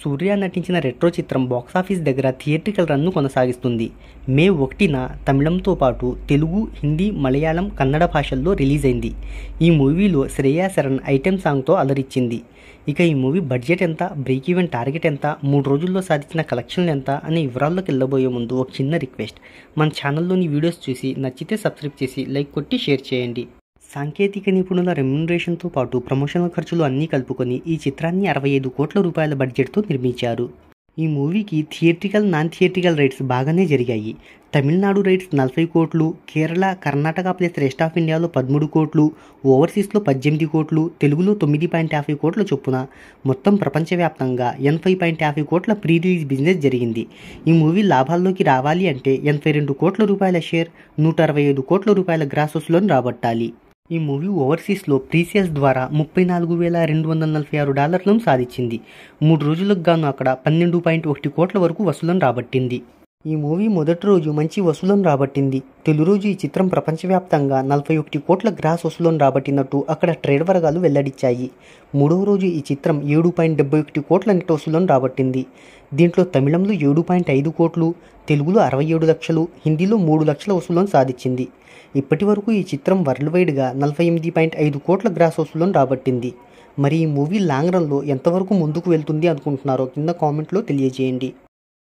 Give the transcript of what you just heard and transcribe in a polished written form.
సూర్య నటించిన రెట్రో చిత్రం బాక్సాఫీస్ దగ్గర థియేట్రికల్ రన్ను కొనసాగిస్తుంది. మే 1న తమిళంతో పాటు తెలుగు, హిందీ, మలయాళం, కన్నడ భాషల్లో రిలీజ్ అయింది. ఈ మూవీలో శ్రేయా శరణ్ ఐటెం సాంగ్తో అలరించింది. ఇక ఈ మూవీ బడ్జెట్ ఎంత, బ్రేక్ ఈవెన్ టార్గెట్ ఎంత, 3 రోజుల్లో సాధించిన కలెక్షన్లు ఎంత అనే వివరాల్లోకి వెళ్ళబోయే ముందు ఒక చిన్న రిక్వెస్ట్, మన ఛానల్లోని వీడియోస్ చూసి నచ్చితే సబ్స్క్రైబ్ చేసి లైక్ కొట్టి షేర్ చేయండి. సాంకేతిక నిపుణుల రెమ్యునరేషన్తో పాటు ప్రమోషనల్ ఖర్చులు అన్నీ కలుపుకొని ఈ చిత్రాన్ని 65 కోట్ల రూపాయల బడ్జెట్తో నిర్మించారు. ఈ మూవీకి థియేట్రికల్, నాన్ థియేట్రికల్ రైట్స్ బాగానే జరిగాయి. తమిళనాడు రైట్స్ 40 కోట్లు, Kerala, Karnataka plus rest of ఇండియాలో 13 కోట్లు, ఓవర్సీస్లో 18 కోట్లు, తెలుగులో 9.50 కోట్ల చొప్పున మొత్తం ప్రపంచవ్యాప్తంగా 80.50 కోట్ల ప్రీ రిలీజ్ బిజినెస్ జరిగింది. ఈ మూవీ లాభాల్లోకి రావాలి అంటే 82 కోట్ల రూపాయల షేర్, 165 కోట్ల రూపాయల గ్రాస్ వసూలను రాబట్టాలి. ఈ మూవీ ఓవర్సీస్లో ప్రీసేల్స్ ద్వారా $34,246 సాధించింది. 3 రోజులకు గాను అక్కడ 12.1 కోట్ల వరకు వసూలను రాబట్టింది. ఈ మూవీ మొదటి రోజు మంచి వసూలను రాబట్టింది. తొలి రోజు ఈ చిత్రం ప్రపంచవ్యాప్తంగా 41 కోట్ల గ్రాస్ వసూలను రాబట్టినట్టు అక్కడ ట్రేడ్ వర్గాలు వెల్లడించాయి. మూడవ రోజు ఈ చిత్రం 7.71 కోట్ల నెట్ వసూలను రాబట్టింది. దీంట్లో తమిళంలో 7.5 కోట్లు, తెలుగులో 67 లక్షలు, హిందీలో 3 లక్షల వసూలను సాధించింది. ఇప్పటి వరకు ఈ చిత్రం వరల్డ్ వైడ్గా 48.5 కోట్ల గ్రాస్ వసూలను రాబట్టింది. మరి ఈ మూవీ లాంగ్ రన్లో ఎంతవరకు ముందుకు వెళ్తుంది అనుకుంటున్నారో కింద కామెంట్లో తెలియజేయండి.